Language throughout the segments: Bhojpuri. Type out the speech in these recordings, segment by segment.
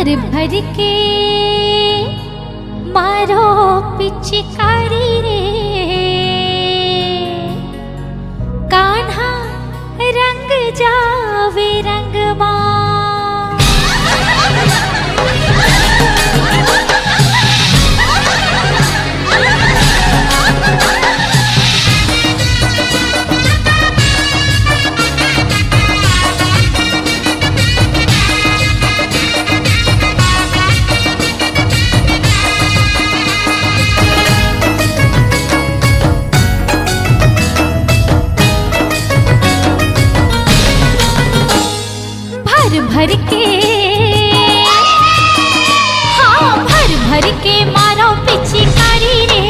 भर भर के मारो पिचकारी रे कान्हा रंग जावे रंगमा। भर के हाँ भर भर के मारो पिचकारी रे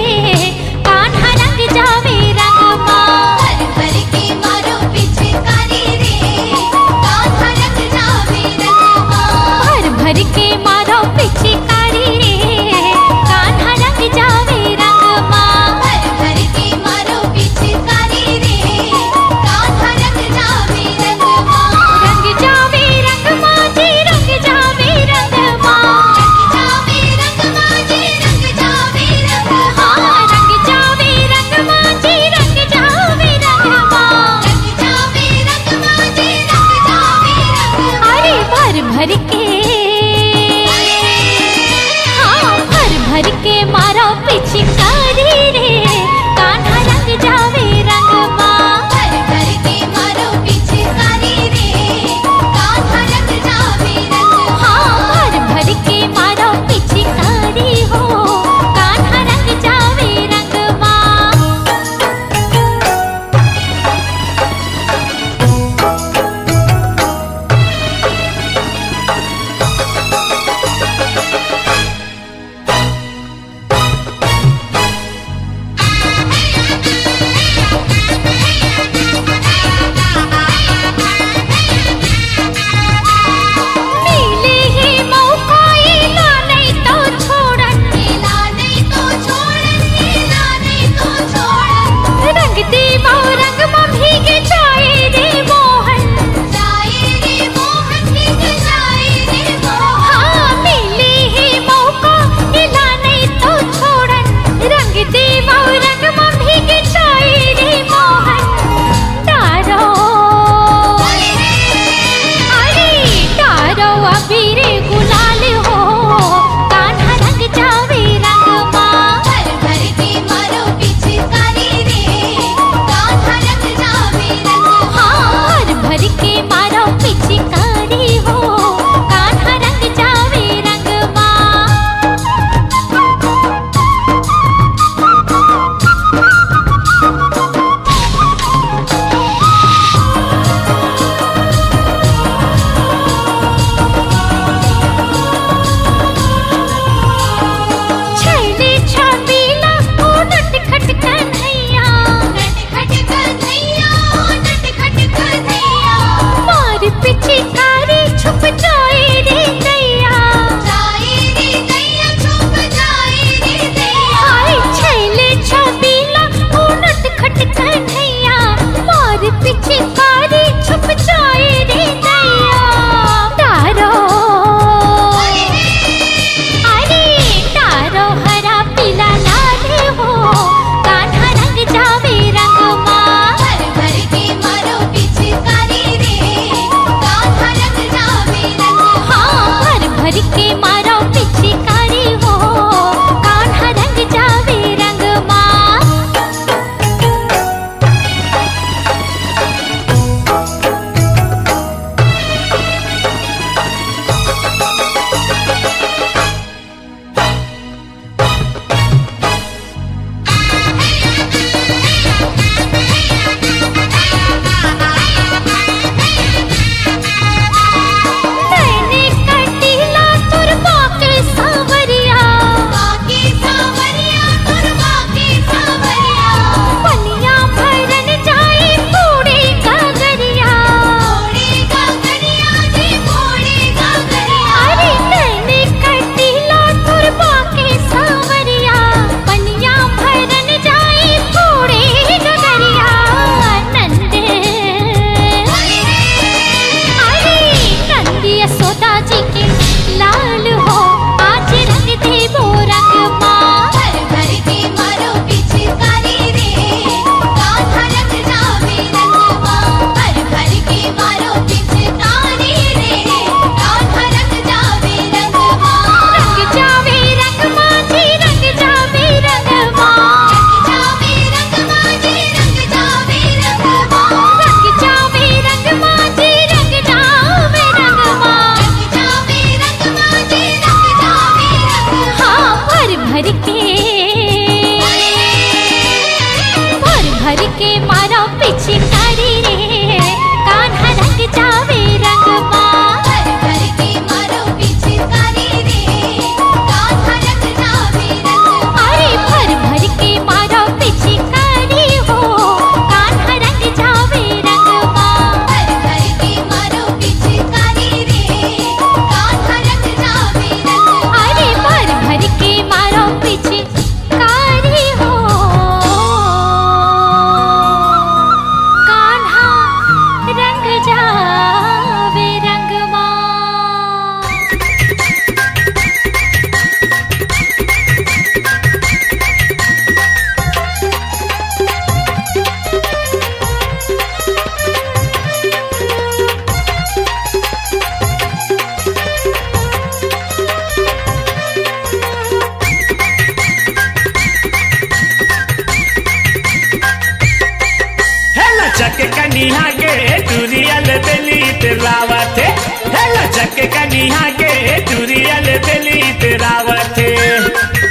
कान्हा रंग जावे रंगमा। भर भर के मारो पिचकारी रे कान्हा रंग जावे रंगमा। भर भर के मारो पिचकारी रे कान्हा रंग जावे रंगमा। भर भर के मारो पिचकारी रे कान्हा रंग जावे रंगमा। रंग जावे रंगमा जी रंग जावे रंगमा। रंग जावे रंगमा जी रावत हे लचक कनिहा के टूरियल बेलीत रावत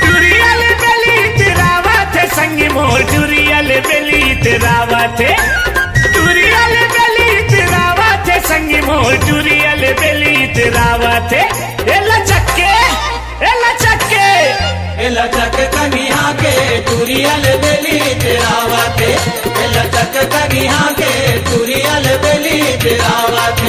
टूरियल बेलीत रावत संगी मोर टूरियल बेलीत रावत टूरियल बेलीत रावत संगी मोर टूरियल बेलीत रावत हे लचक लचक कनिहा के टूरियल बेलीत रावत लचक कनिहा के टूरियल बेलीत रावत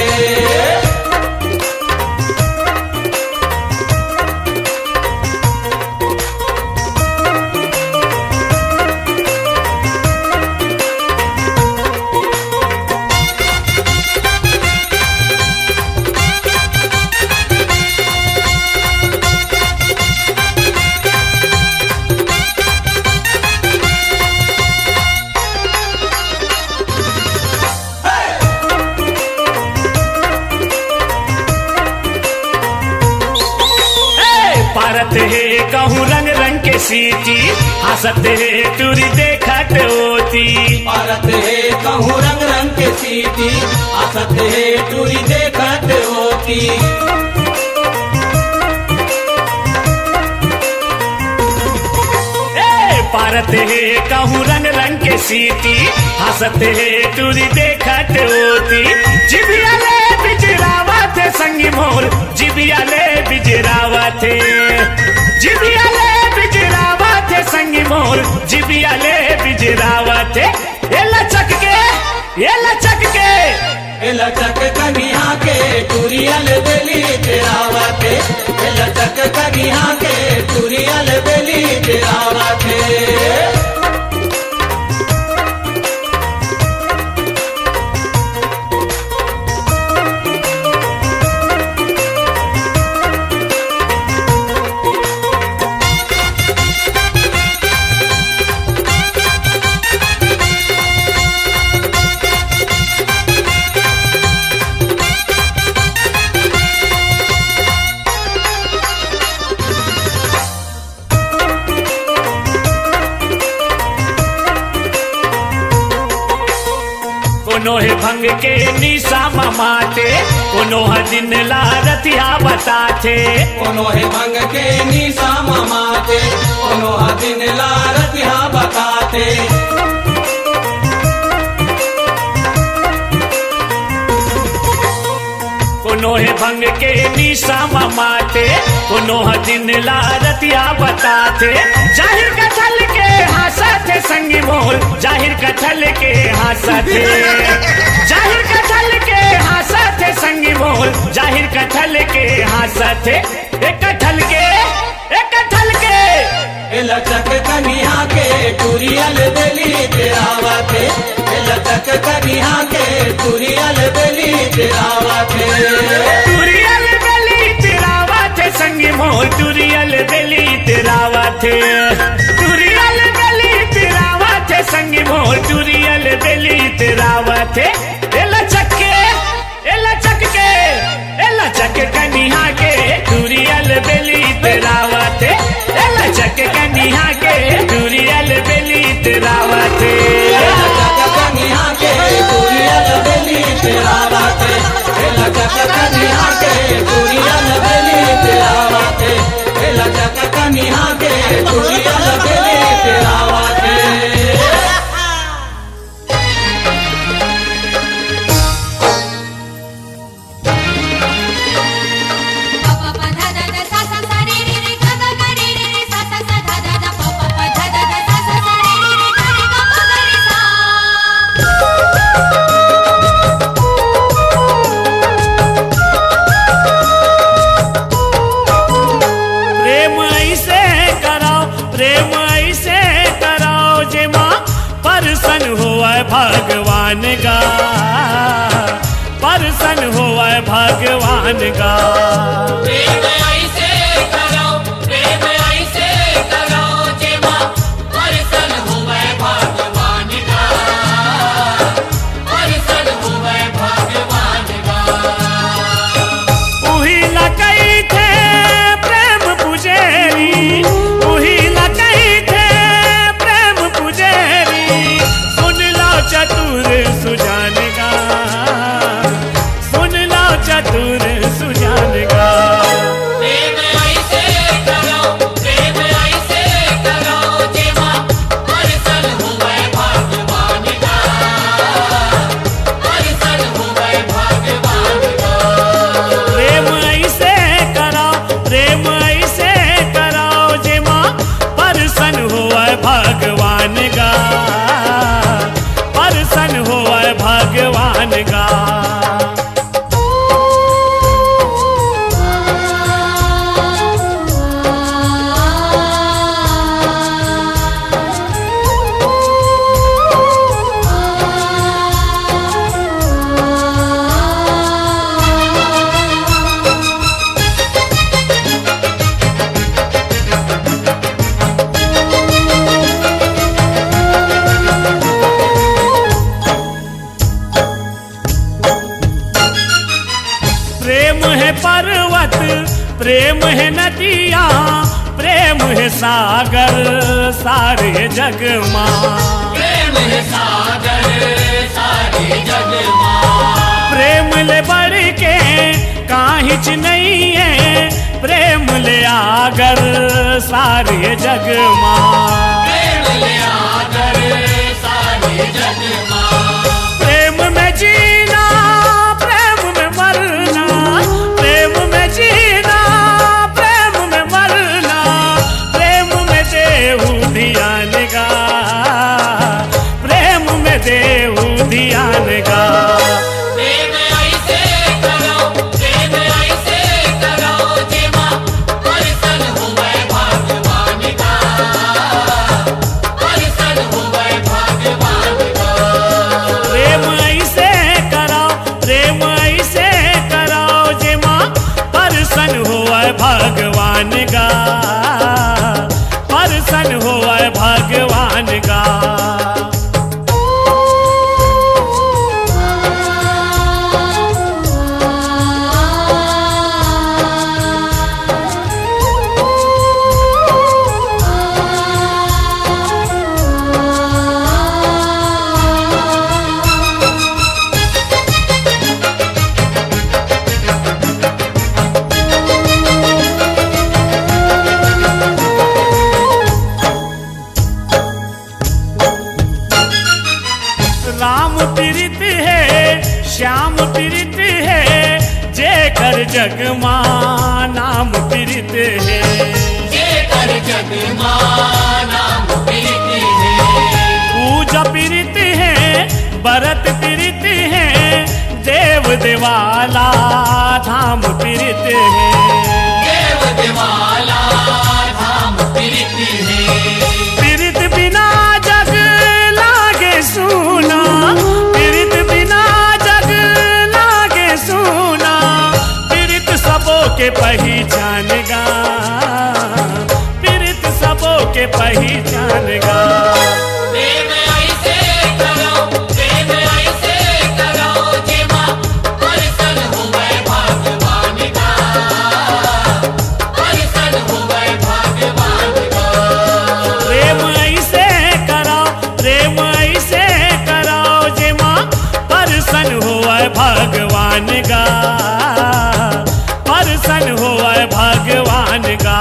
पारत है कहूँ रंग रंग के सीटी हंसत है टूरी देखत होती पारत है कहूँ रंग रंग के सीटी हंसत है टूरी देखत होती पारत है कहूँ रंग रंग के सीटी हंसत है टूरी देखत होती जिबिया ले बिजरावत संगी मोर जिबिया ले बिजरावत जिबिया ले बिजरावत संगी मोर जिबिया ले बिजरावत ये लचक कनिहा के टूरियल बेलीत रावत लचक कनिहा के टूरियल बेलीत रावत कोनो है भंग के निशा ममाते कोनो है दिन ला रतिया बताते कोनो है भंग के निशा ममाते कोनो है दिन ला रतिया बताते कोनो है भंग के निशा ममाते कोनो है दिन ला रतिया बताते जाहिर कथल के हंसत संगी मोर जाहिर कथल के हंसत जाहिर कथल के हंसत संगी मोर जाहिर कथल के हंसत एक कथल के लचक कनिहा के टूरियल बेलीत रावत लचक कनिहा के टूरियल बेलीत रावत टूरियल बेलीत रावत संगी मोर टूरियल बेलीत रावत टूरियल बेलीत रावत संगी मोर टूरियल बेलीत रावत लचक कनिहा के टूरियल बेलीत रावत लचक कनिहा के टूरियल बेलीत रावत लचक कनिहा के टूरियल बेलीत रावत लचक कनिहा के टूरियल बेलीत रावत लचक कनिहा के टूरियल बेलीत रावत भगवान का परसन होवे भगवान का प्रेम ऐसे करो जेमा परसन होवे भगवान का परसन होवे भगवान का उही लकई थे प्रेम पुजेरी उही लकई थे प्रेम पुजेरी सुन लो चतुर सुजान का सुन लो दूर सुजान गा। प्रेम ऐसे करो, प्रेम ऐसे करो, जेमा दर्शन हुए भगवान का, दर्शन हुए भगवान का। प्रेम ऐसे करो, प्रेम ऐसे करो, जेमा दर्शन हुए भगवान गा, दर्शन हुए भगवान गा। प्रेम है पर्वत, प्रेम है नदिया, प्रेम है सागर सारे जग माँ। प्रेम है सागर सारे जग माँ। प्रेम ले बढ़ के काहिच नहीं है, प्रेम ले आगर सारे जग माँ। प्रेम ले आकर सारे जग माँ। प्रेम में जीना, प्रेम में मरना, प्रेम में जीना, प्रेम में मरना, प्रेम में देहु ध्यान गा, प्रेम में देहु ध्यान गा। प्रेम ऐसे करो, प्रेम ऐसे करो, जेमा दर्शन हुए भगवान का, दर्शन हुए भगवान का। प्रेम ऐसे करो, प्रेम ऐसे करो, जेमा दर्शन होए भगवान गा, दर्शन होए भगवान गा। राम पीड़ित है, श्याम पीड़ित है, जे कर जग माँ नाम पीड़ित है। जेकर जग माँ नाम प्रीति है। पूजा पीड़ित है, भरत पीड़ित है, देव देवाला धाम पीड़ित है। देव देवाला धाम प्रीति है। पीड़ित बिना जग लागे सुना, पीड़ित बिना जग लागे सुना, पीड़ित सबों के पहचान गा, पीड़ित सबों के पहचान गा। प्रेम ऐसे करो, प्रेम ऐसे करो, जेमा दर्शन हुए भगवान का, दर्शन हुए भगवान का। प्रेम ऐसे करो, प्रेम ऐसे करो, जेमा दर्शन होए भगवान गा, दर्शन होए भगवान गा।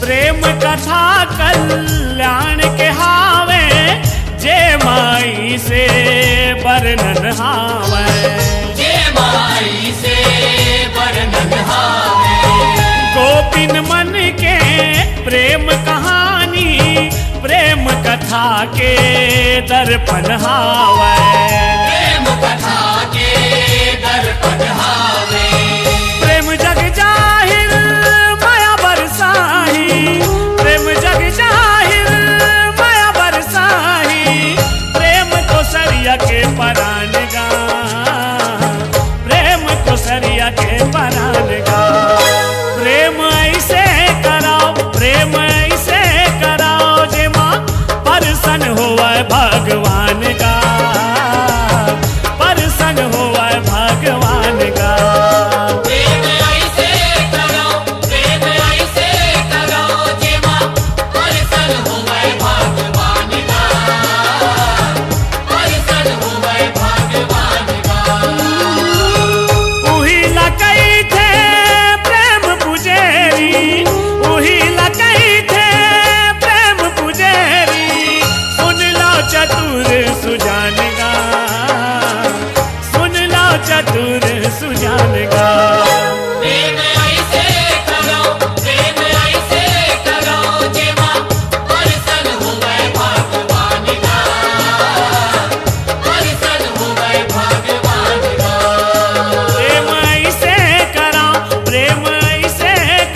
प्रेम कथा कल्याण के हावे, जे माई से वर्णन हावे। जे माई से वर्णन हावे। गोपिन मन के प्रेम कहानी, प्रेम कथा के दर्पण हावे। प्रेम कथा के दर्पण हावे। प्रेम जग जाहिर माया बरसाही, प्रेम जग जाहिर माया बरसाही, प्रेम तो सरिया के परान गा, चतुर सुजान गा। प्रेम ऐसे करो जेमा परसन हुए भगवान का, परसन हुए भगवान का। प्रेम ऐसे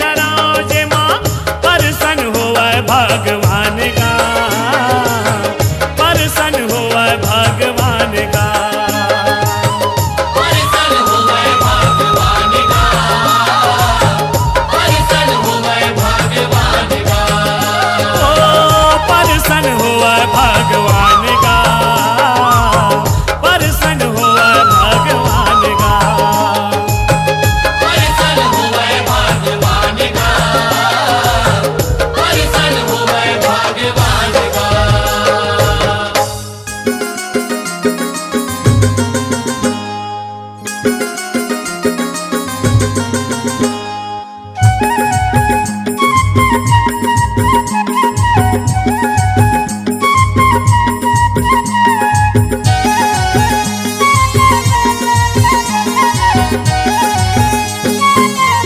कराओ जे माँ परसन होवे भगवान का, परसन होवे भगवान का। परसन हुए भगवान का, परसन हुए भगवान का। ओ परसन होवे भगवान का, परसन होवे भगवान का। परसन हुए भगवान का, परसन हुए भगवान का।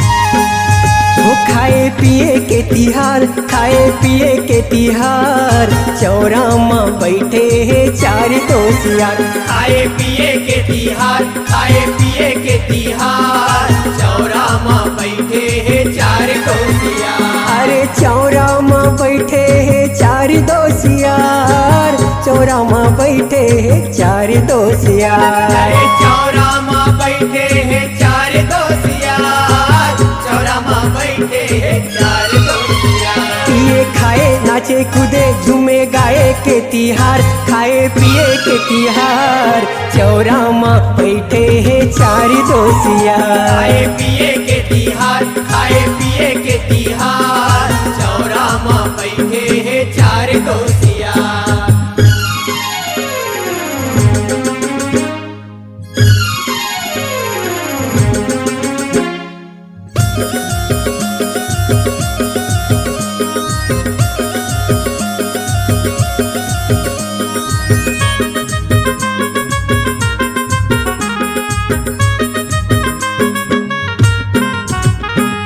वो खाए पिए के तिहार, खाए पिए के तिहार, चौरा माँ बैठे हैं चार दोसियार। खाए पिए के तिहार, खाए पिए के तिहार, चौरा माँ बैठे हैं चार दोसियार। अरे चौरा माँ बैठे हैं चार दोसियार, चौरा माँ बैठे हैं चार दोसियार। अरे चौरा माँ बैठे हैं चार दोसियार, चौरा माँ बैठे हैं चार दोसियार। पिए खाए नाचे कूदे झूमे गाए के तिहार, खाए पिए के तिहार, चौरा माँ बैठे हैं चार दोसियार। खाए पिए के तिहार, खाए पिए के तिहार, चौरा माँ बैठे हैं चार दोसियार।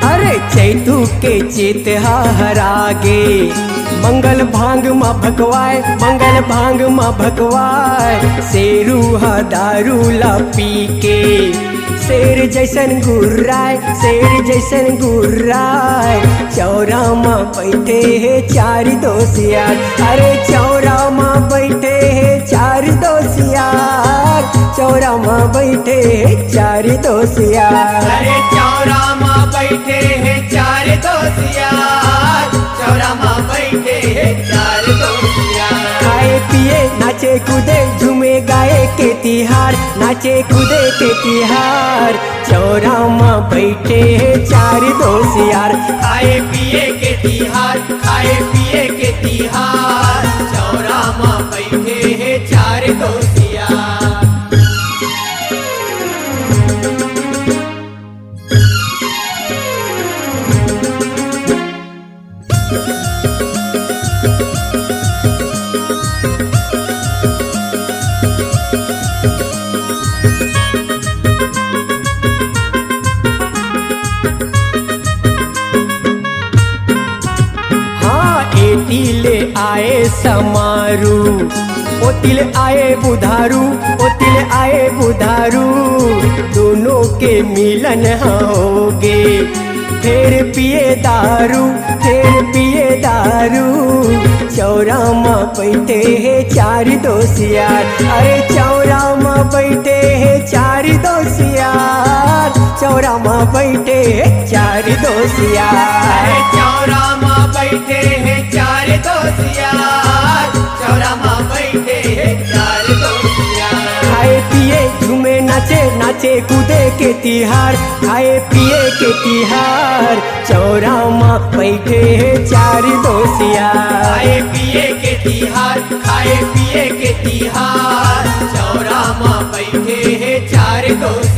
अरे चैतू के चित हरागे, मंगल भांग माँ भगवाए, मंगल भांग माँ भगवाए। शेरू हा दारू ला पी के, शेर जैसन गुर्राए, शेर जैसन गुर्राए। चौरा माँ बैठे हैं चार दोसियार, अरे चौरा माँ बैठे हैं चार दोसियार, चौरा माँ बैठे हैं चार दोसियार। अरे चौरा माँ बैठे हैं चार दोसियार, चौरा माँ बैठे हैं चार दोसियार। खाए पिए नाचे कूदे झूमे गाए के तिहार, नाचे कूदे के तिहार, चौरा माँ बैठे हैं चार दोसियार। खाए पिए के तिहार, खाए पिए के तिहार, चौरा माँ बैठे हैं चार दोसियार। एटिले आए समारू, ओतिल आए बुधारू, ओतिल आए बुधारू। दोनों के मिलन होगे, फिर पिए दारू, फिर पिए दारू। चौरा माँ बैठे हैं चार दोसियार, अरे चौरा माँ बैठे हैं चार दोसियार, चौरा माँ बैठे हैं चार दोसियार। अरे चौरा माँ बैठे हैं चार दोसियार, चौरा माँ बैठे हैं चार दोसियार। खाए पिए झूमे नाचे, नाचे कूदे के तिहार, खाए पिए के तिहार, चौरा माँ बैठे हैं चार दोसियार। खाए पिए के तिहार, खाए पिए के तिहार, चौरा माँ बैठे हैं चार दोसियार।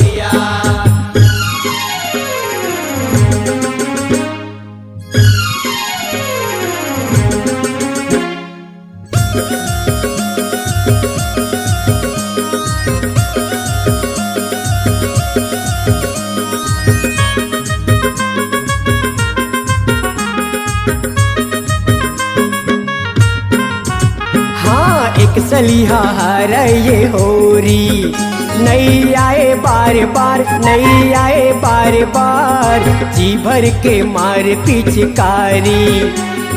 बक्सलिहा हर ये होरी। नहीं आए बार बार, नहीं आए बार बार, जी भर के मार पिचकारी।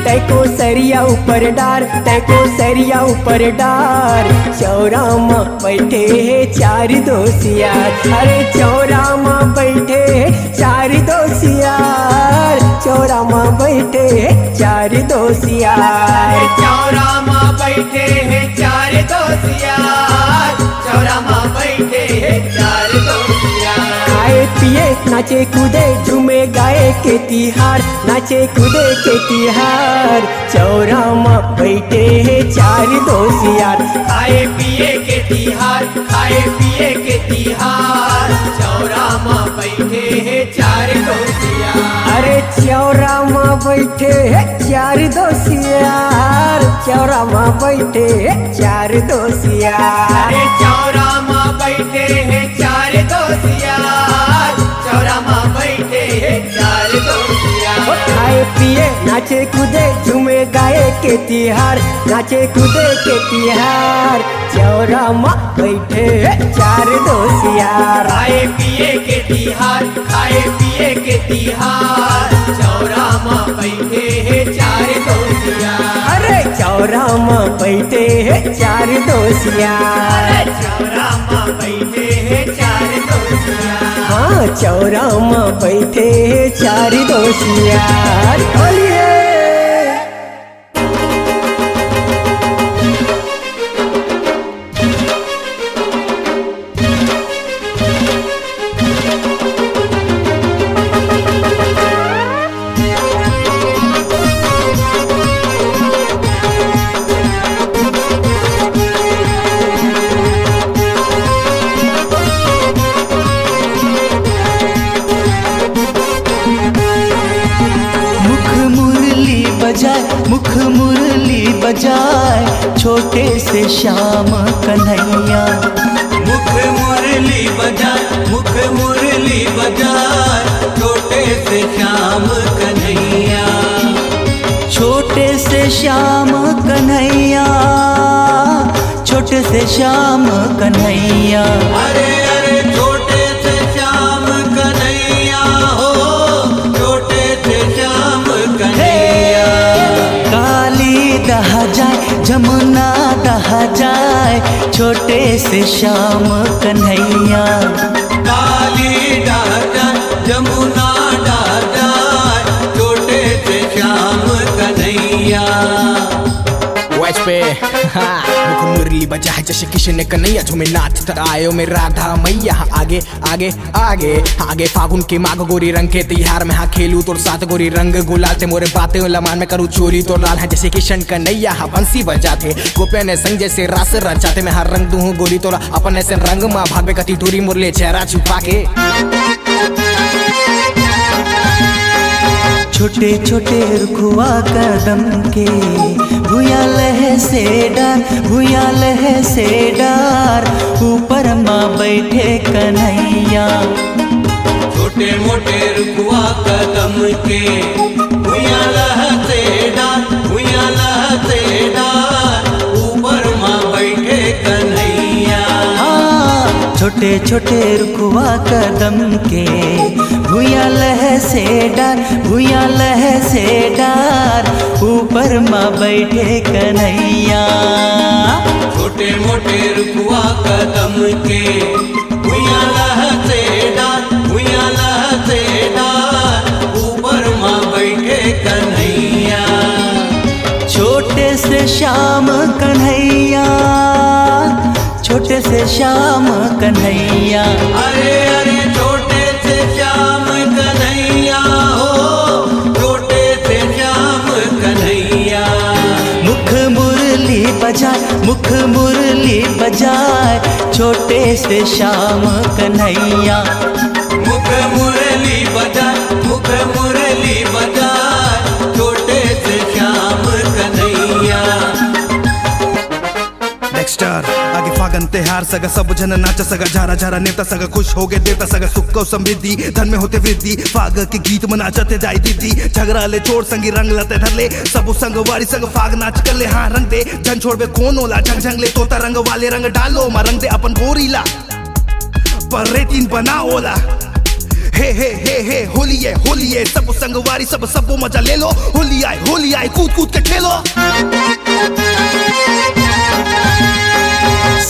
तैको सरिया ऊपर डार, तैको सरिया ऊपर डार, चौरा में बैठे है चार दोसियार। अरे चौरा में बैठे है चार दोसियार, चौरा में बैठे है चार दोसियार। चौरा माँ बैठे हैं चार दोसियार, चौरा माँ बैठे हैं चार दोसियार। खाए पिए नाचे कूदे झूमे गाए के तिहार, नाचे कूदे के तिहार, चौरा में बैठे है चार दोसियार। खाए पिए के तिहार, खाए पिए के तिहार, चौरा माँ बैठे हैं चार दोसियार। अरे चौरा में बैठे है चार दोसियार, चौरा में बैठे है चार दोसियार। अरे चौरा माँ बैठे हैं चार दोसियार, चौरा माँ बैठे हैं चार दोसियार। खाए पिए नाचे कूदे झूमे गाए के तिहार, नाचे कूदे के तिहार, चौरा में बैठे है चार दोसियार। खाए पिए के तिहार, खाए पिए के तिहार, चौरा माँ बैठे हैं चार दोसियार। अरे चौरा में बैठे है चार दोसियार। चौरा माँ बैठे हैं चार दोसियार। हाँ चौरा में बैठे है चार दोसियार। बोलिए मुख मुरली बजाए छोटे से श्याम कन्हैया। मुख मुरली बजाए, मुख मुरली बजाए छोटे से श्याम कन्हैया। छोटे से श्याम कन्हैया, छोटे से श्याम कन्हैया। अरे अरे छोटे से श्याम कन्हैया हो, छोटे से श्याम कन्हैया। काली दहा जाए जमुना दहा जाए छोटे से श्याम कन्हैया। काली डाह जाए जमुना डाह जाए छोटे से श्याम कन्हैया। पे मुख मुरली बजाए जैसे किशन कन्हैया झूमे नाच आयो में राधा मैया। आगे आगे आगे आगे फागुन के माग गोरी रंग के तिहार में हाँ खेलू तोर साथ गोरी रंग गुलाल ते मोरे बातें लमान में करूँ चोरी तो लाल है जैसे किशन कन्हैया। हाँ बंसी बजाते गोपिया ने संग जैसे रास रचाते मैं हर रंग दूँ गोरी तोरा अपन ऐसे रंग माँ भाग में कती दूरी मुरले चेहरा छुपा के। छोटे छोटे रुखवा कदम के भूया लह से डार, भूया लह से डार, ऊपर माँ बैठे कन्हैया। छोटे मोटे रुखवा कदम के भूया लह से डार, भूया लह से डार, ऊपर माँ बैठे कन्हैया। हाँ छोटे छोटे रुखवा कदम के भूया लह से डार, भूया लह से डार, ऊपर माँ बैठे कन्हैया। छोटे मोटे रुखवा कदम के भूया लह से डार, भूया लह से डार, ऊपर माँ बैठे कन्हैया। छोटे से श्याम कन्हैया, छोटे से श्याम कन्हैया। अरे अरे छोटे से श्याम कन्हैया हो, छोटे से श्याम कन्हैया। मुख मुरली बजाए, मुख मुरली बजाए छोटे से श्याम कन्हैया। मुख मुरली बजाए, मुख मुरली बजाए छोटे से श्याम कन्हैया। डेक्स्टर आगे फागन त्योहार सगा सब जन नाच सगा झारा झारा नेता सगा खुश हो गए देवता सगा सुख और समृद्धि धन में होते वृद्धि फाग के गीत में नाचते जाई दीदी झगड़ा ले छोड़ संगी रंग लते धर ले सब संग वारी संग फाग नाच कर ले हाँ रंग दे जन छोड़ बे कौन ओला झंग झंग ले तोता रंग वाले रंग डालो मा रंग दे अपन गोरीला पर रेतीन बना ओला हे हे हे हे होली है सब संगवारी सब सबो मजा ले लो होली आए कूद कूद के खेलो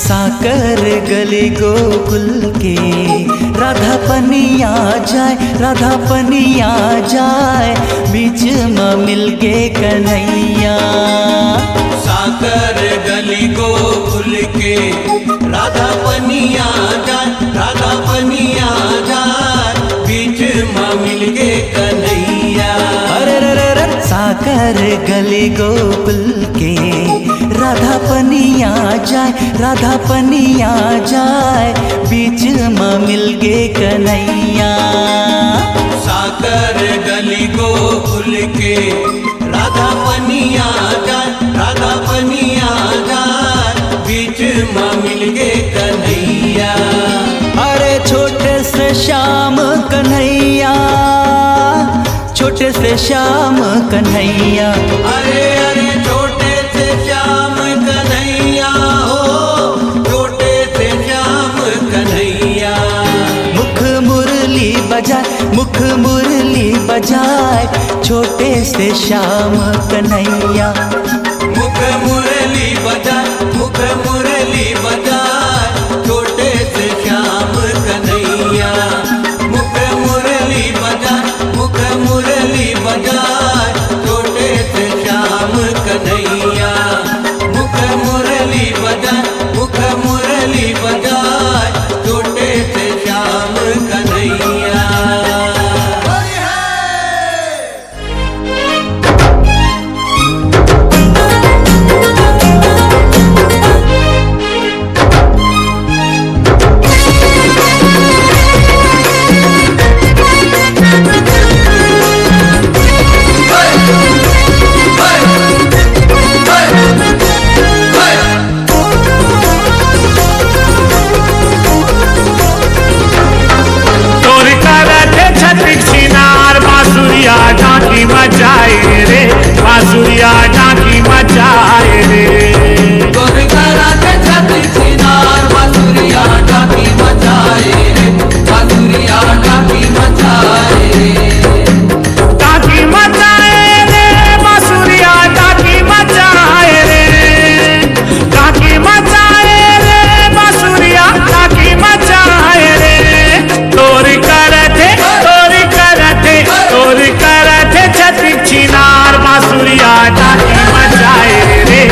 साकर गली गोकुल के राधा पनिया जाए बीच में मिल के कन्हैया साकर गली गोकुल के राधा पनिया जाए बीच में मिल के कन्हैया अरे साकर गली गोकुल के राधा पनिया जाए बीच में मिल गे कन्हैया साकर गली गोकुल के राधा पनिया जाए बीच में मिल गे कन्हैया अरे छोटे से श्याम कन्हैया अरे छोटे से श्याम कन्हैया हो छोटे से श्याम कन्हैया मुख मुरली बजाए छोटे से श्याम कन्हैया मुख मुरली बजाए छोटे से श्याम कन्हैया मुख मुरली बजाए छोटे से श्याम कन्हैया मुख मुरली बजाए छोटे से श्याम कन्हैया बांसुरिया डांकी मचाए रे गोरकरा के छत्र छिनार बांसुरिया डांकी मचाए रे बांसुरिया डांकी मचाए डांकी मचाए रे बांसुरिया डांकी मचाए रे डांकी मचाए रे बांसुरिया डांकी मचाए रे तोरी करते छत्र छिनार बांसुरिया डांकी मचाए रे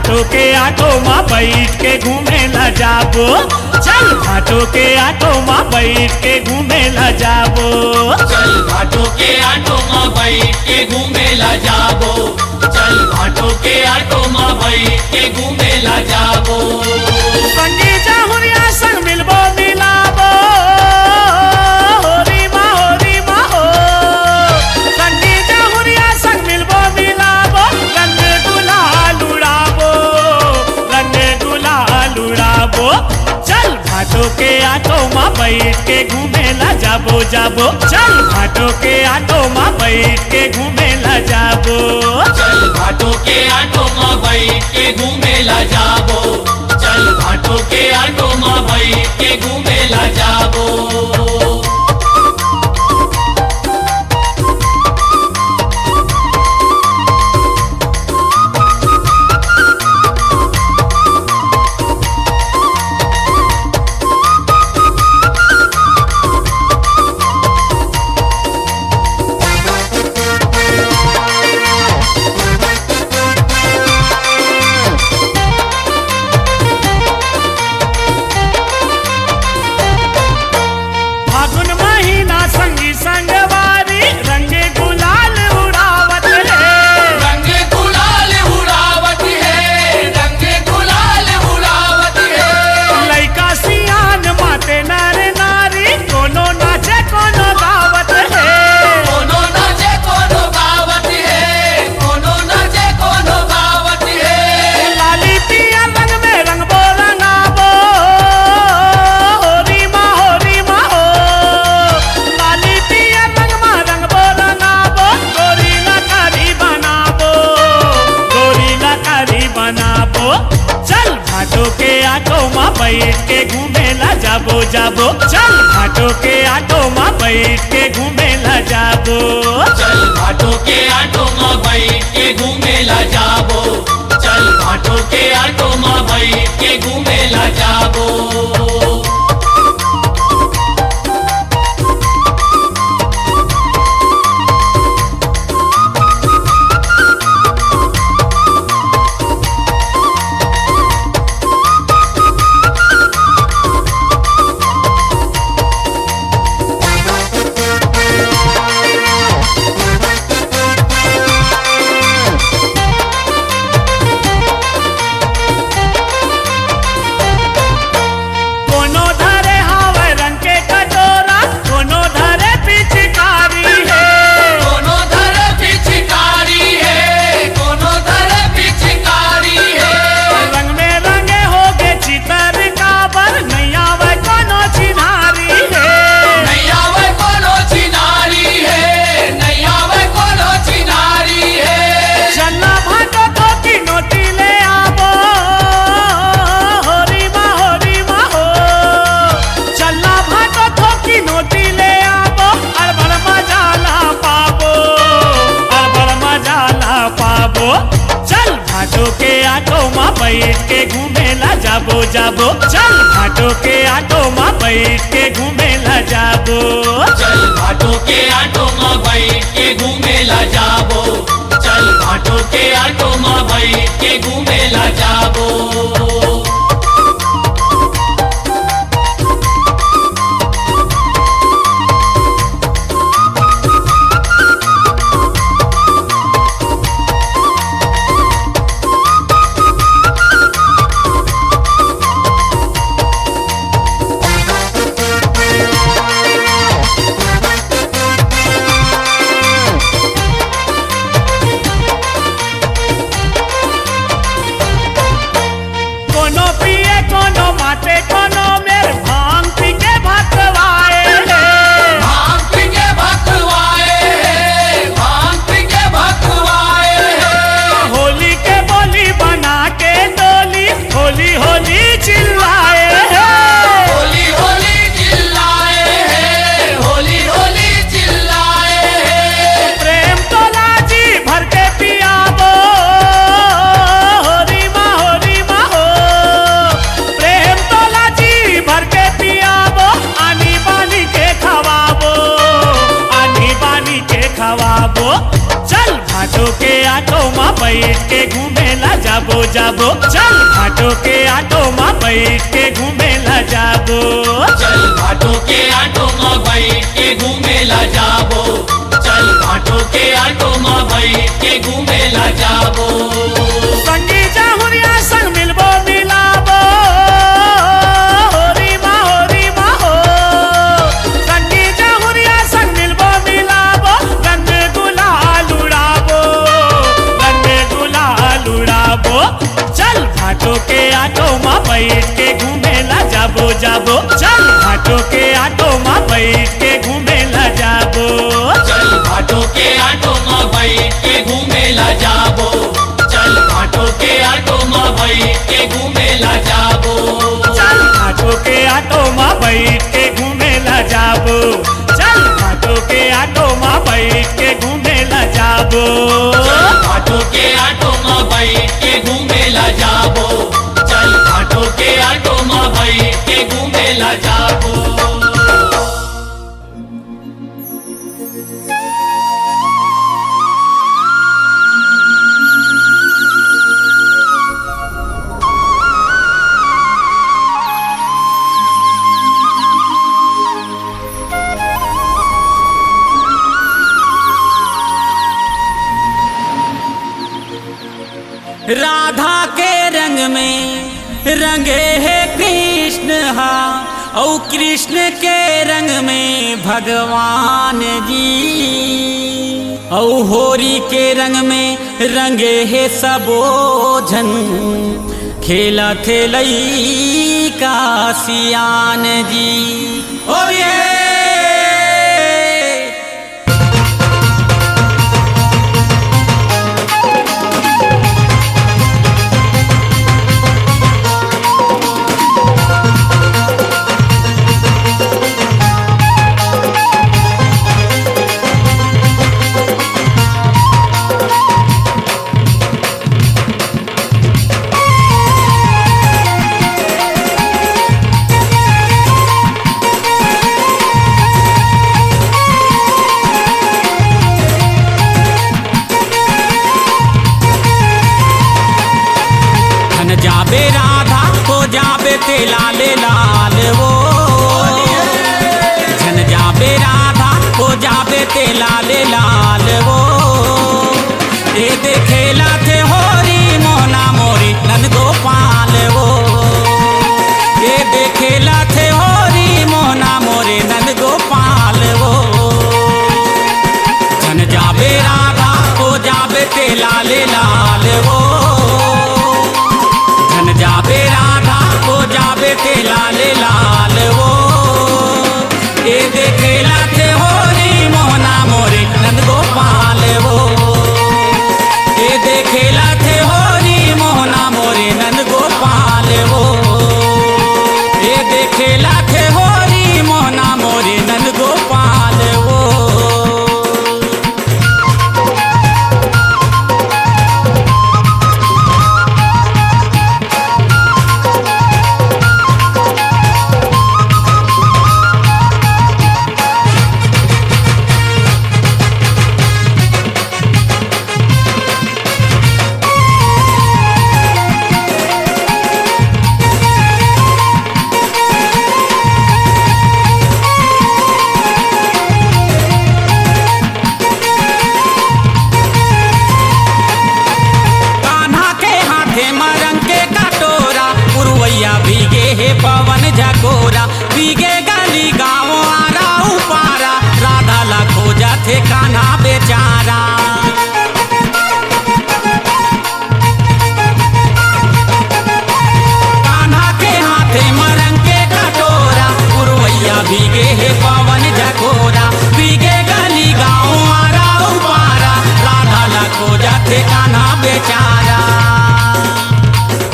भाटो के ऑटो माँ बैठ के घूमे ला जाबो चल भाटो के ऑटो माँ बैठ के घूमे ला जाबो चल घाटों के आटो माँ बैठ के घूमे ला जाबो चल घाटों के आटो माँ बैठ के घूमे ला जाबो संगी जाहुरिया संग मिलबो मिलाबो होरी माँ हो संगी जाहुरिया संग मिलबो मिलाबो रंग गुलाल उड़ाबो चल भाटो के ऑटो माँ बैठ के घूमे ला जाबो चल भाटो के ऑटो माँ बैठ के घूमे ला जाबो चल घाटों के आटो माँ बैठ के घूमे ला जाबो चल घाटों के आटो माँ बैठ के घूमे ला जाबो फागुन महीना संगी संगवारी रंग गुलाल उड़ावत है रंग गुलाल उड़ावत है रंग गुलाल उड़ावत है लइका सियान माते नर नारी कोनो नाचे कोनो गावत है कोनो नाचे कोनो गावत है कोनो नाचे कोनो गावत है लाली पिया रंग में रंगबो रंगाबो होरी माँ हो लाली पिया रंग में रंगबो रंगाबो गोरी लकारी बनाबो चल भाटो के ऑटो माँ बैठ के घूमे ला जाबो चल भाटो के ऑटो माँ बैठ के घूमे ला जाबो चल घाटों के आटो माँ बैठ के घूमे ला जाबो चल घाटों के आटो माँ बैठ के घूमे ला जाबो कोनो धरे हावे रंग के कटोरा कोनो धरे पिचकारी है कोनो धर पिचकारी है कोनो धर पिचकारी है रंग में रंगे होगे चितर काबर नैया वे कोनो चिन्हारी है नैया वे कोनो चिनारी है नैया वे कोनो चिनारी है चलना भाटो तो की नोटी ले आबो होरी माँ हो चलना भाटो तो की नोटी ले आबो अरबड़ मजा ला पाबो चल भाटो के ऑटो माँ बैठ के घूमे ला जाबो चल भाटो के ऑटो माँ बैठ के घूमे ला जाबो चल घाटों के आटो माँ बैठ के घूमे ला जाबो चल घाटों के आटो माँ बैठ के घूमे ला जाबो कोनो पिए कोनो माते कोनो मेर भांग पी के भतवाए भांग पी के भतवाए भांग पी के भतवाए होली के बोली बना के डोली होली होली चिल्लाए होली होली चिल्लाए होली होली चिल्लाए प्रेम तोला जी भर के पियाबो होरी माँ हो प्रेम तोला जी भर के पियाबो आनी बानी के खवाबो चल भाटो के ऑटो में बैठ के घूमेला जाबो जाबो चल घाटों के ऑटो में बैठ के घूमेला जाबो चल घाटों के ऑटो में बैठ के घूमेला जाबो चल घाटों के ऑटो में बैठ के घूमेला जाबो संगी जाहुरिया संग मिलबो मिलाबो होरी माँ हो संगी जाहुरिया संग मिलबो मिलाबो रंग गुलाल उड़ाबो चल घाटों के ऑटो में बैठ के घूमेला जाबो जाबो चल घाटों के ऑटो में बैठ के घूमेला जाबो चल घाटों के ऑटो में बैठ के घूमेला जाबो चल घाटों के ऑटो में बैठ के घूमेला जाबो चल घाटों के ऑटो में बैठ के घूमेला जाबो चल घाटों के ऑटो में बैठ के घूमेला जाबो चल घाटों के ऑटो में बैठ के घूमेला जाबो चल घाटों के ऑटो में बैठ के घूमेला जाबो राधा के रंग में रंगे है कृष्ण हा और कृष्ण के रंग में भगवान जी और होरी के रंग में रंगे है सबो जन खेला खेलई का सियान जी और ये जाबे राधा को जाबे ते लाले लाल वो झन जाबे राधा को जाबे ते लाले लाल वो ये देखेला थे होरी मोना मोरी नंद गोपाल वो ये देखेला थे होरी मोना मोरे नंद गोपाल वो झन जाबे राधा को जाबे ते लाले लाल वो जाबे राधा को जाबे ते लाले लाल वो ये देखेला थे होरी मोहना मोरे नंद गोपाल वो ये देखेला थे होरी मोहना मोरे नंद गोपाल वो ये देखेला थे होरी मोहना मोरे नंद गोपाल वो भीगे हे पवन झकोरा भीगे गली गाँव आरा उपारा राधा ला खोजा थे कान्हा बेचारा कान्हा के हाथे मरंग के कटोरा पुरवैया भीगे हे पवन झकोरा भीगे गली गाँव आरा उपारा राधा ला खोजा थे कान्हा बेचारा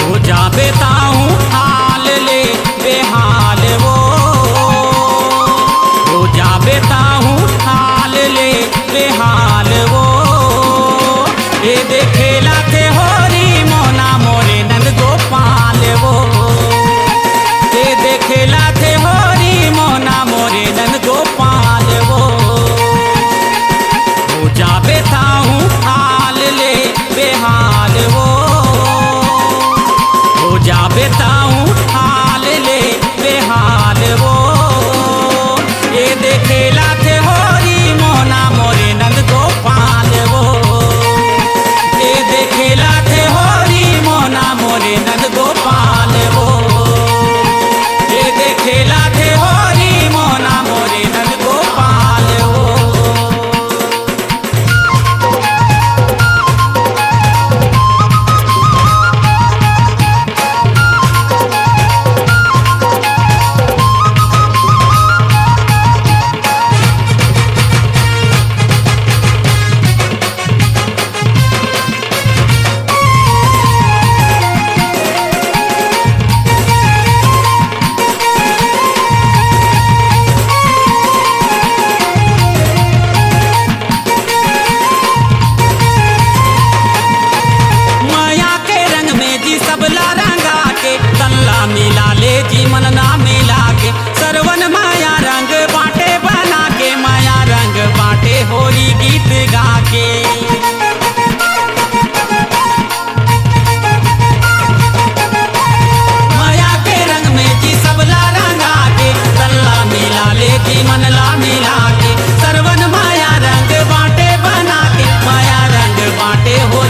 हो जा बेताऊं हाल ले बेहाल वो हो जा बेताऊं हाल ले बेहाल वो ये देखेला थे होरी मोना मोरे नंद गोपाल वो ये देखेला थे होरी मोना मोरे नंद गोपाल वो हो जा बेताऊं हाल ले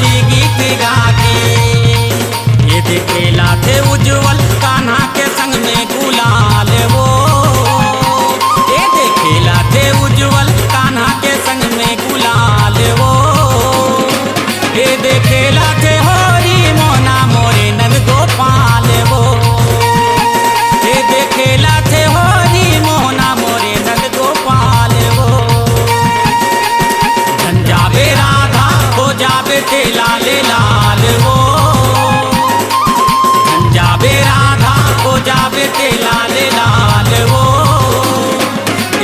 होली गीत गा के। ये देखेला थे उज्जवल कान्हा के संग में गुलाल वो। ये देखेला थे उज्जवल कान्हा के संग में गुलाल वो। ये देखेला थे होरी मोना मोरे नंद गोपाल वो। ये देखेला थे होरी मोना मोरे नंद गोपाल वो। धन जावे राधा हो जावे थे लाले लाल वो। धन जावे राधा हो जावे थे लाले लाल वो।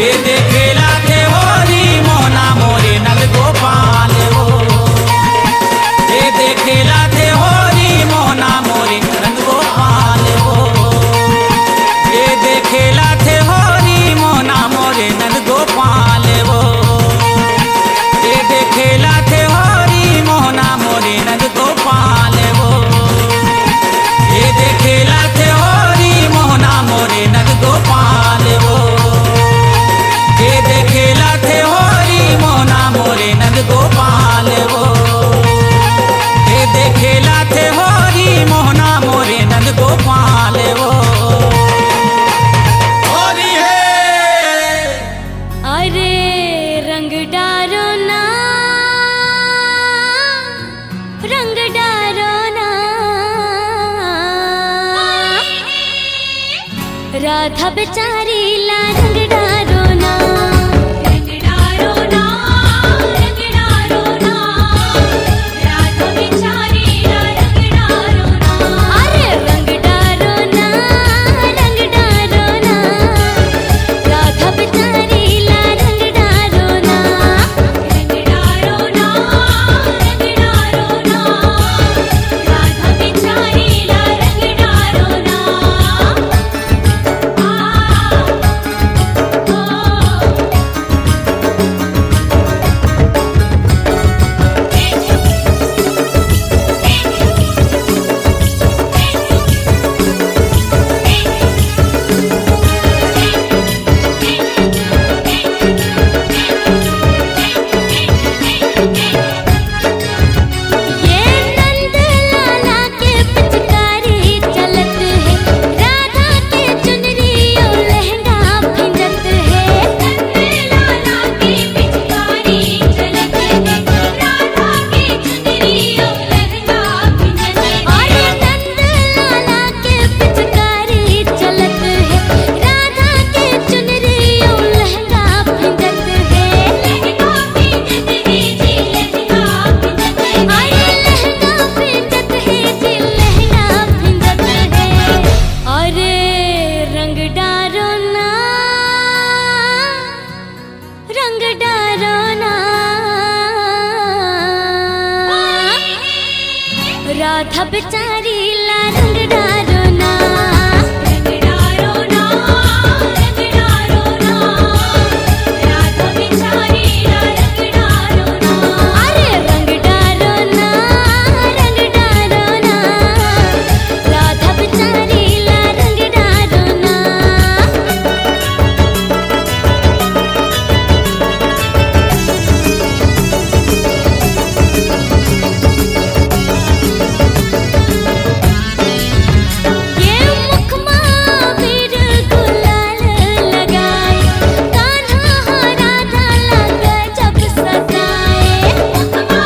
ये देखेला थे होरी मोना मोरे नंद गोपाल वो। ये देखेला थे होरी मोना मोरे नंद गोपाल वो। ये देखेला थे होरी मोना मोरे नंद गोपाल वो। ये देखेला थे होरी मोना मोरे नंद गोपाल वो। ये देखेला थे होरी मोना मोरे नंद गोपाल वो। ये देखेला थे होरी मोना मोरे नंद गोपाल वो। ये देखेला थे होरी मोहना मोरे नंद गोपाल वो। होली है अरे रंग डारो ना, रंग डारो ना, राधा बेचारी ला रंग डारो ना, रंग डारो ना, रंग डारो ना, राधा बेचारी ला रंग डारो ना। अरे रंग डारो ना, रंग डारो ना, राधा बेचारी ला रंग डारो ना, रंग डारो ना, रंग डारो ना, राधा बेचारी ला रंग डारो ना। ये नंद लाला के पिचकारी चलत है, राधा के चुनरी और लहंगा भिंजत है। नंद लाला की पिचकारी चलत है, राधा के चुनरी और लहंगा भिंजत है। अरे नंद लाला के पिचकारी चलत है, राधा के चुनरी और लहंगा भिंजत है। लहंगा भिंजत है जी, लहंगा भिंजत है। अरे लहंगा भिंजत है जी, लहंगा भिंजत है। अरे रंग डारो ना, रंग डारो ना, राधा बेचारी ला रंग डारो ना, रंग डारो ना, रंग डारो ना, राधा बेचारी ला रंग डारो ना। अरे रंग डारो ना, रंग डारो ना, राधा बेचारी ला रंग डारो ना। ये मुखमा फिर गुलाल लगाए, कान्हा राधा लग जब सताए। मुखमा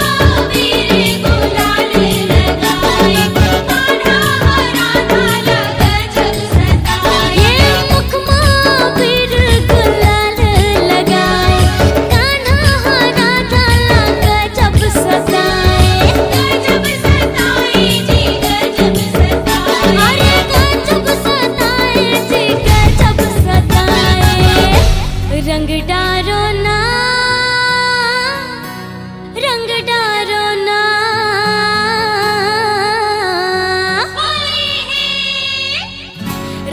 फिर गुलाल लगाए, कान्हा राधा लग जब सताए। ये मुखमा फिर गुलाल लगाए, कान्हा राधा लग जब सताए। गजब सताए जी, गजब सताए। अरे गजब सताए जी, गजब सताए। रंग डारो ना, रंग डारो ना,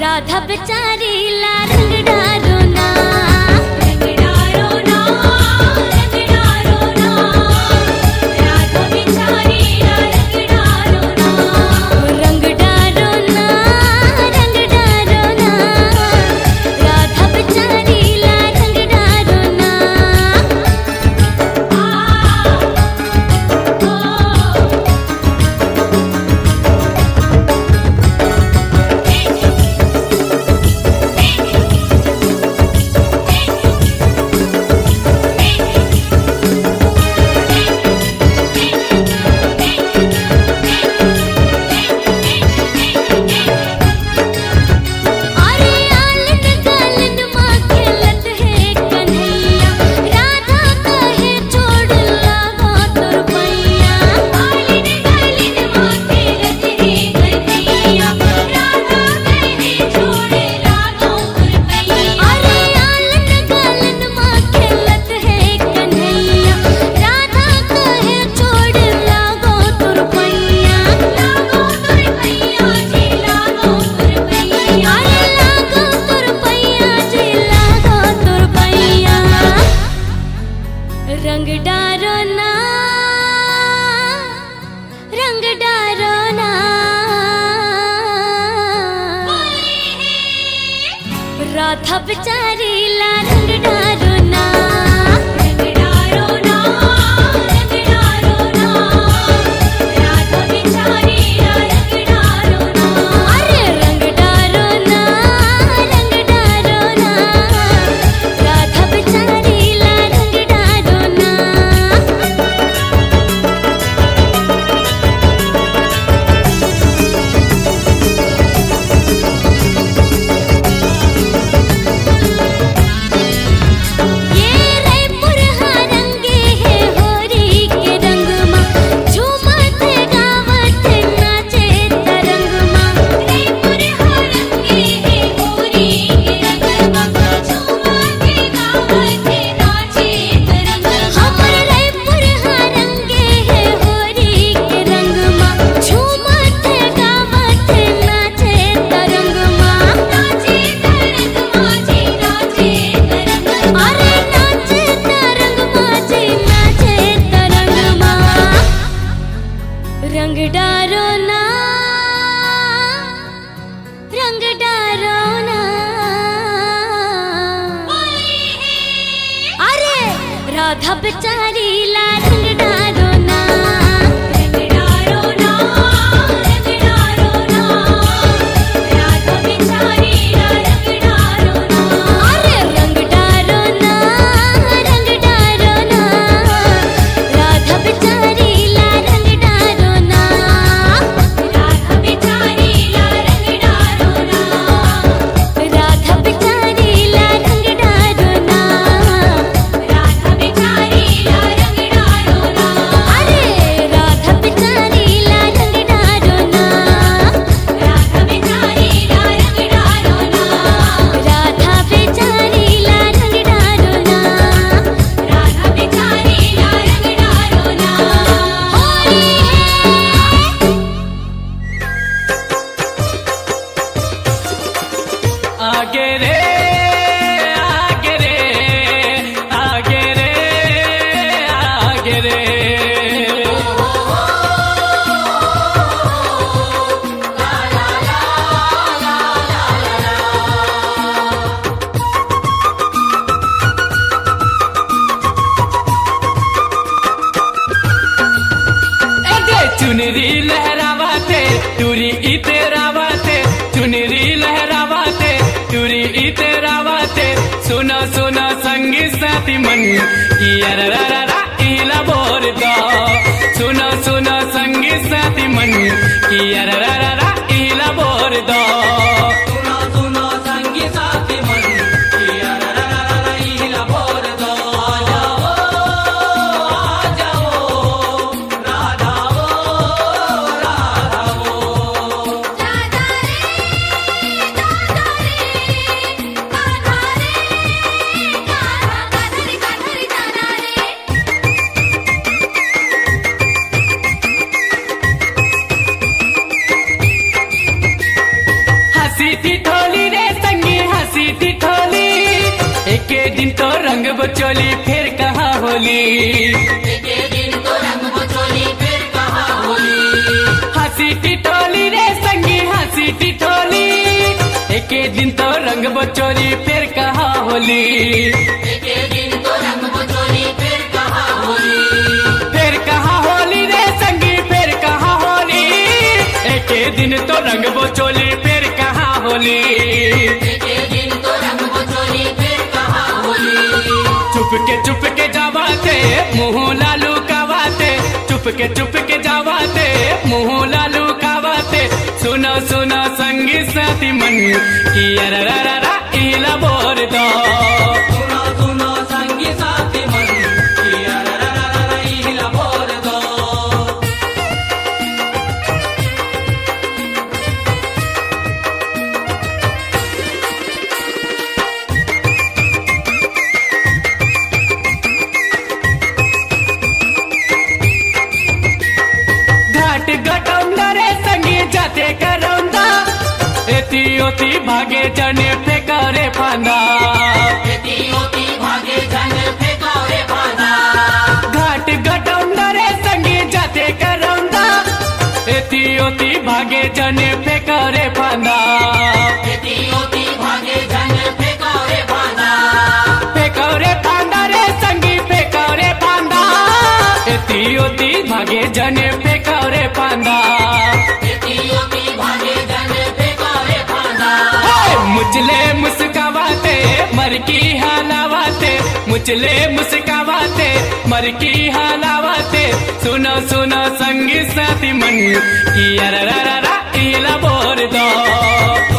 राधा बेचारी ला रंग डारो ना, रंग डारो ना, रंग डारो ना, राधा बेचारी ला रंग डारो ना, रंग डारो ना, रंग डारो ना, राधा बेचारी ला रंग डारो ना। राधा बेचारी ला रंग डारो ना, रंग डारो ना, रंग डारो ना, राधा बेचारी ला रंग डारो ना। अरे रंग डारो ना, रंग डारो ना, राधा बेचारी ला रंग डारो ना। ये रायपुर हा रंगे है होरी के रंग मा, झूमत गावत नाचे तरंग मा। रायपुर हा रंगे है होरी के रंग मा, झूमत गावत नाचे तरंग मा। हमर रायपुर हा रंगे है होरी के रंग मा, झूमत गावत नाचे तरंग मा। नाचे तरंग माझे नाचे तरंग मा। अरे नाचे तरंग माझे नाचे तरंग मा। रंग डारो ना, रंग डारो ना। अरे राधा बेचारी ला रंग डारो ना, रंग डारो ना, रंग डारो ना, राधा बेचारी ला रंग डारो ना। अरे रंग डारो ना, रंग डारो ना, राधा बेचारी ला रंग डारो ना। राधा बेचारी ला रंग डारो ना, राधा बेचारी ला रंग डारो ना, राधा बेचारी ला रंग डारो ना। अरे राधा बेचारी ला रंग डारो ना, राधा बेचारी ला रंग डारो ना, राधा बेचारी ला रंग डारो ना, राधा बेचारी ला रंग डारो ना। होली है। आगे रे आगे रे आगे रे आगे रे एदे चुनरी लहरावाते टूरी इतेरावाते, चुनरी लहरावाते टूरी इतेरावाते। सुनो सुनो संगी साथी मन की अररररा इला बोर दो। सुनो सुनो संगी साथी मन की अररररा इला बोर दो। सुनो सुनो संगी साथी मन की अररररा इला बोर दो। आ जाओ राधा वो राधा वो। दादा रे दादा रे दादा रे दादा रे दादा रे। हंसी थी ठोली रे संगी हंसी थी ठोली, एक दिन तो रंग बचोली फिर कहाँ होली। एक दिन तो रंग बचोली फिर कहाँ होली। हंसी थी ठोली रे संगी हंसी थी ठोली, एक दिन तो रंग बचोली फिर कहाँ होली। एक दिन तो रंग बचोली फिर कहाँ होली। फिर कहाँ होली रे संगी फिर कहाँ होली, एक दिन तो रंग बचोली फिर कहाँ होली। एक दिन तो रंग बचोली फिर कहाँ होली। चुप के जावाते मुँह लालू कावाते, चुप के जावाते मुँह लालू कावाते। सुनो सुनो संगी साथी मन की अररररा इला बोर दो। सुनो सुनो संगी साथी मन की अररररा इला बोर दो। घाट घटौंदा रे संगी जाते करौंदा, एती ओती भागे जने फेंका रे फांदा। एती ओती भागे जने फेंका रे फांदा। घाट घटौंदा रे संगी जाते करौंदा, एती ओती भागे जने फेंका रे फांदा। एती ओती भागे जने फेंका भागे जने फेंकारे फांदा मुचले मुस्कावाते मर की हालावाते मुचले मुस्कावाते मर की हालावाते सुनो सुनो संगी साथी मन की अररररा इला बोर दो